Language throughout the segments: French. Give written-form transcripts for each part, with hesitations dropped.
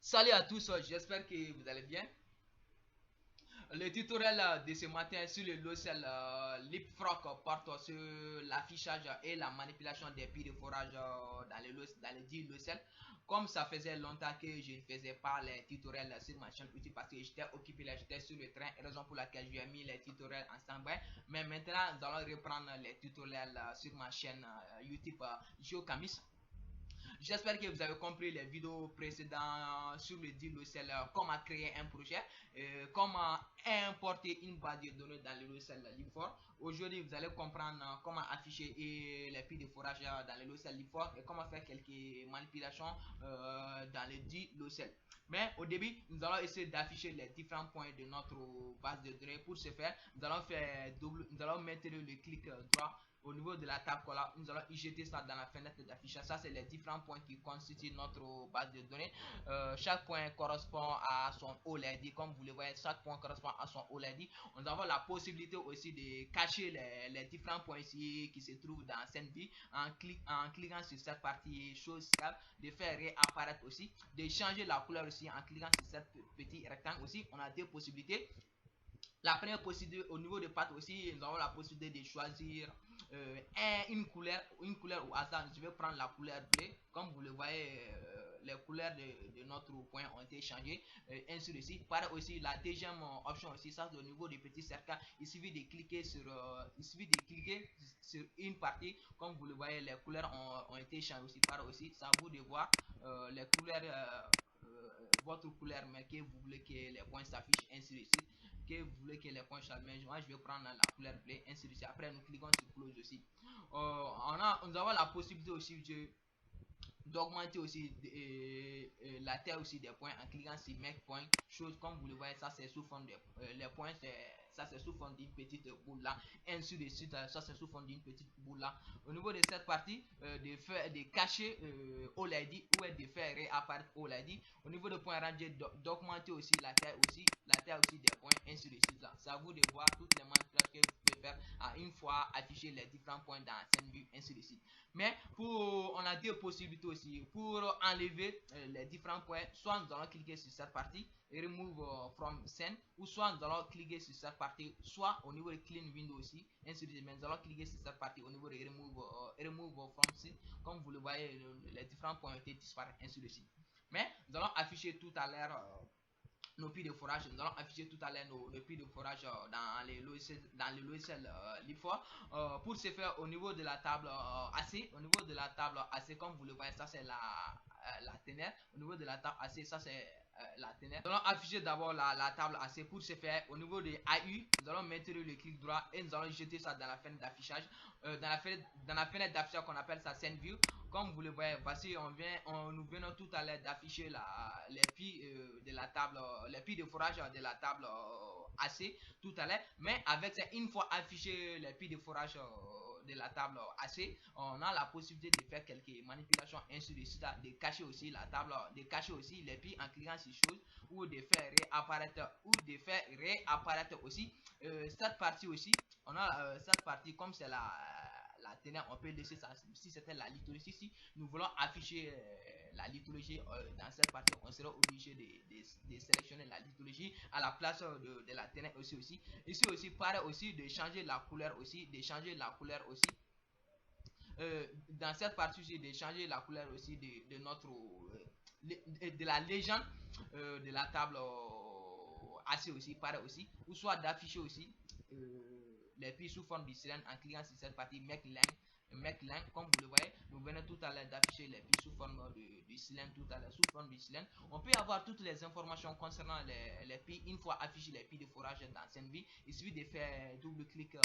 Salut à tous, j'espère que vous allez bien. Le tutoriel de ce matin sur le logiciel Leapfrog porte sur l'affichage et la manipulation des pieds de forage dans le dit logiciel. Comme ça faisait longtemps que je ne faisais pas les tutoriels sur ma chaîne YouTube parce que j'étais occupé là, j'étais sur le train, raison pour laquelle j'ai mis les tutoriels en stand-by. Mais maintenant, nous allons reprendre les tutoriels sur ma chaîne YouTube GeoCamis. J'espère que vous avez compris les vidéos précédentes sur le dit logiciel, comment créer un projet, comment importer une base de données dans le logiciel LibFor. Aujourd'hui, vous allez comprendre comment afficher les pieds de forage dans le logiciel LibFor et comment faire quelques manipulations dans le dit logiciel. Mais au début, nous allons essayer d'afficher les différents points de notre base de données. Pour ce faire, nous allons mettre le clic droit au niveau de la table là, nous allons y jeter ça dans la fenêtre d'affichage. Ça, c'est les différents points qui constituent notre base de données. Chaque point correspond à son OLED. Comme vous le voyez, chaque point correspond à son OLED. Nous avons la possibilité aussi de cacher les différents points ici qui se trouvent dans SendView en cliquant sur cette partie chose stable, de faire réapparaître aussi, de changer la couleur aussi en cliquant sur cette petit rectangle aussi. On a deux possibilités. La première possibilité, au niveau de pattes aussi, nous avons la possibilité de choisir une couleur au hasard. Je vais prendre la couleur bleue. Comme vous le voyez, les couleurs de notre point ont été changées, ainsi de suite. Pareil aussi, la deuxième option aussi, ça c'est au niveau des petits cercles. Il suffit de cliquer sur une partie. Comme vous le voyez, les couleurs ont été changées aussi. Pareil aussi, c'est à vous de voir les couleurs. Votre couleur, mais que vous voulez que les points s'affichent, ainsi de suite, que vous voulez que les points changent. Moi, je vais prendre la couleur bleue, ainsi de suite. Après, nous cliquons sur close aussi. Nous avons la possibilité aussi d'augmenter aussi la taille aussi des points en cliquant sur make point, chose comme vous le voyez, ça c'est sous forme de les points, ça c'est sous forme d'une petite boule là, ainsi de suite. Ça c'est sous forme d'une petite boule là. Au niveau de cette partie, de cacher OLED ou de faire réapparaître OLED. Au niveau de point rangé, d'augmenter aussi la taille aussi des points, ainsi de suite là. C'est à vous de voir toutes les manipulations que vous pouvez faire à une fois afficher les différents points dans SendView, ainsi de suite. Mais on a deux possibilités aussi. Pour enlever les différents points, soit nous allons cliquer sur cette partie, remove from send, ou soit nous allons cliquer sur cette partie, soit au niveau de clean window aussi, ainsi de suite. Mais nous allons cliquer sur cette partie au niveau de remove from send. Comme vous le voyez, les différents points ont été disparus, ainsi de suite. Mais nous allons afficher tout à l'heure nos puits de forage. Nous allons afficher tout à l'heure nos puits de forage dans le logiciel LibFor. Pour ce faire, au niveau de la table AC, au niveau de la table AC, comme vous le voyez, ça c'est la ténère. Au niveau de la table AC, ça c'est la ténère. Nous allons afficher d'abord la table AC. Pour ce faire, au niveau de AU, nous allons mettre le clic droit et nous allons jeter ça dans la fenêtre d'affichage. Dans la fenêtre d'affichage qu'on appelle ça SendView. Comme vous le voyez, voici, nous venons tout à l'heure d'afficher les pieds de la table, les pieds de forage de la table AC tout à l'heure. Mais avec ça, une fois affiché les pieds de forage de la table AC, on a la possibilité de faire quelques manipulations, ainsi de suite, de cacher aussi la table, de cacher aussi les pieds en cliquant sur choses, ou de faire réapparaître aussi cette partie aussi. On a cette partie, comme c'est la ténèbre, on peut laisser ça. Si c'était la lithologie, si nous voulons afficher la lithologie dans cette partie, on sera obligé de sélectionner la lithologie à la place de la ténèbre aussi. Ici aussi, pareil aussi, de changer la couleur aussi, dans cette partie aussi, de changer la couleur aussi de notre de la légende de la table AC aussi, pareil aussi, ou soit d'afficher aussi les pieds sous forme de cylindre en cliquant sur cette partie make length. Comme vous le voyez, nous venons tout à l'heure d'afficher les pieds sous forme de cylindre, tout à l'heure sous forme de cylindre. On peut avoir toutes les informations concernant les pieds une fois affiché les pieds de forage dans SendView. Il suffit de faire double clic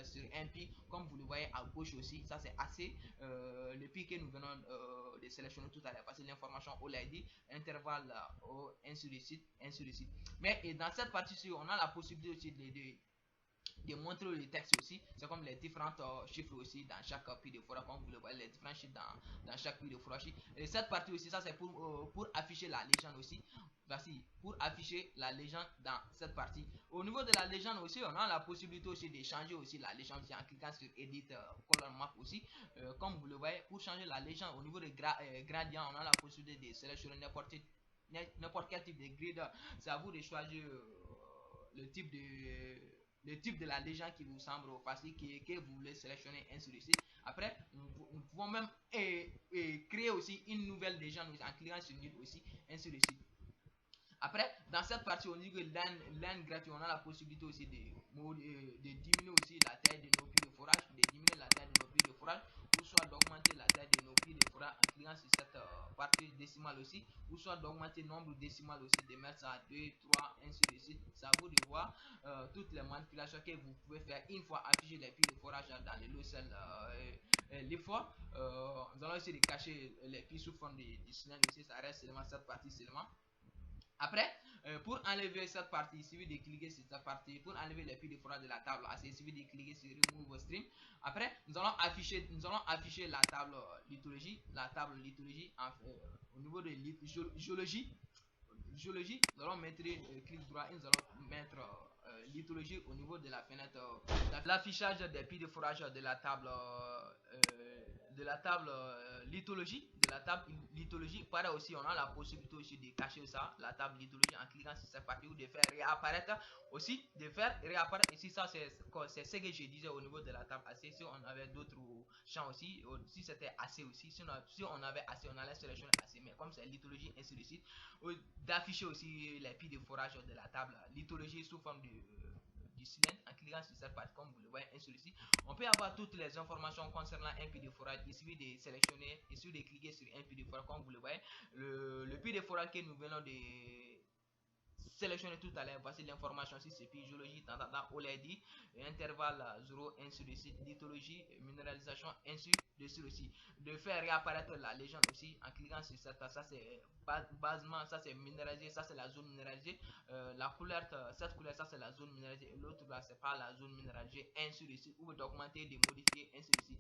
sur un pied, comme vous le voyez à gauche aussi. Ça c'est assez le pied que nous venons de sélectionner tout à l'heure, parce que l'information OLED, intervalle, ainsi de suite, ainsi de suite. Mais dans cette partie-ci, on a la possibilité aussi de montrer le texte aussi. C'est comme les différents chiffres aussi dans chaque puits de forage, comme vous le voyez, les différents chiffres dans chaque puits de forage. Et cette partie aussi, ça c'est pour afficher la légende aussi. Voici, pour afficher la légende dans cette partie. Au niveau de la légende aussi, on a la possibilité aussi de changer aussi la légende aussi en cliquant sur Edit Color Map aussi. Comme vous le voyez, pour changer la légende au niveau des gradients, on a la possibilité de sélectionner n'importe quel type de grid. C'est à vous de choisir le type de la légende qui vous semble facile, que vous voulez sélectionner, ainsi de suite. Après, nous pouvons même créer aussi une nouvelle légende en cliquant sur New aussi, ainsi de suite. Après, dans cette partie, au niveau de l'âne gratuit, on a la possibilité aussi de diminuer aussi la taille de nos puits de forage, de diminuer la taille de nos puits de forage, ou soit d'augmenter la taille de nos puits de forage en cliquant sur cette partie décimale aussi, ou soit d'augmenter le nombre décimal aussi, de mettre ça à 2, 3, ainsi de suite. C'est à vous de voir toutes les manipulations que vous pouvez faire une fois afficher les puits de forage dans le logiciel. Les fois, nous allons essayer de cacher les puits sous forme de cylindre aussi, ça reste seulement cette partie seulement. Après, pour enlever cette partie, il suffit de cliquer sur cette partie. Pour enlever les puits de forage de la table, il suffit de cliquer sur Remove Stream. Après, nous allons afficher la table liturgie. La table liturgie au niveau de géologie. Nous allons mettre clic droit et nous allons mettre liturgie au niveau de la fenêtre. L'affichage des puits de forage de la table lithologie, pareil aussi, on a la possibilité aussi de cacher ça, la table lithologie, en cliquant sur cette partie, ou de faire réapparaître aussi, ici. Ça c'est ce que je disais au niveau de la table AC. Si on avait d'autres champs aussi, si c'était AC aussi, si on avait AC, on allait sélectionner AC, mais comme c'est lithologie, ainsi de suite, d'afficher aussi les puits de forage de la table lithologie sous forme du cylindre en cliquant sur cette partie, comme vous le voyez, ainsi de suite. On peut avoir toutes les informations concernant un puits de forage. Il suffit de sélectionner, il suffit de cliquer sur un puits de forage, comme vous le voyez. Le puits de forage que nous venons de sélectionner tout à l'heure, voici l'information si c'est puis géologie, OLED, intervalle 0, ainsi de suite, lithologie, minéralisation, ainsi de suite aussi. De faire réapparaître la légende aussi en cliquant sur cette, ça c'est basement, ça c'est minéralisé, ça c'est la zone minéralisée, la couleur, cette couleur, ça c'est la zone minéralisée, et l'autre là c'est pas la zone minéralisée, ainsi de suite, ou d'augmenter, de modifier, ainsi de suite.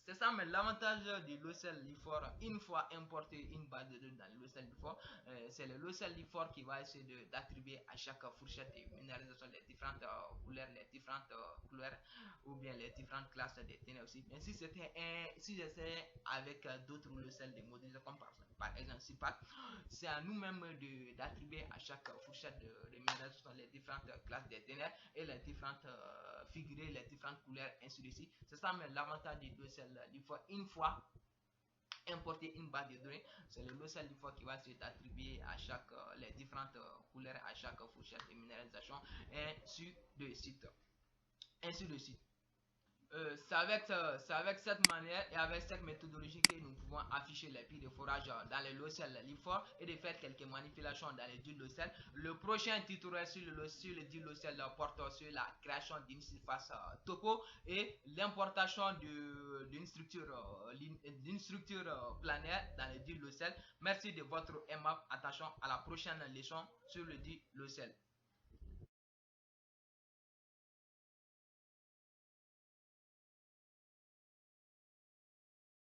C'est ça, mais l'avantage du logiciel LIFOR, une fois importé une base de données dans le logiciel LIFOR, c'est le logiciel LIFOR qui va essayer d'attribuer à chaque fourchette de minéralisation les différentes couleurs, les différentes couleurs, ou bien les différentes classes de ténèbres aussi. Mais si j'essaie avec d'autres logiciels de modélisation, comme par exemple CIPAC, c'est à nous-mêmes d'attribuer à chaque fourchette de minéralisation les différentes classes de ténèbres et les différentes figurées, les différentes couleurs, ainsi de suite. C'est ça, mais l'avantage du logiciel LIFOR, une fois importer une base de données, c'est le logiciel LIFOR qui va s'attribuer à chaque les différentes couleurs à chaque fourchette de minéralisation, ainsi de suite. Ainsi de suite. C'est avec cette manière et avec cette méthodologie que nous pouvons afficher les puits de forage dans le logiciel LIFOR et de faire quelques manipulations dans les deux logiciels. Le prochain tutoriel sur le dit logiciel porte sur la création d'une surface topo et l'importation d'une structure planaire dans le dit logiciel. Merci de votre aimable attention. À la prochaine leçon sur le dit logiciel.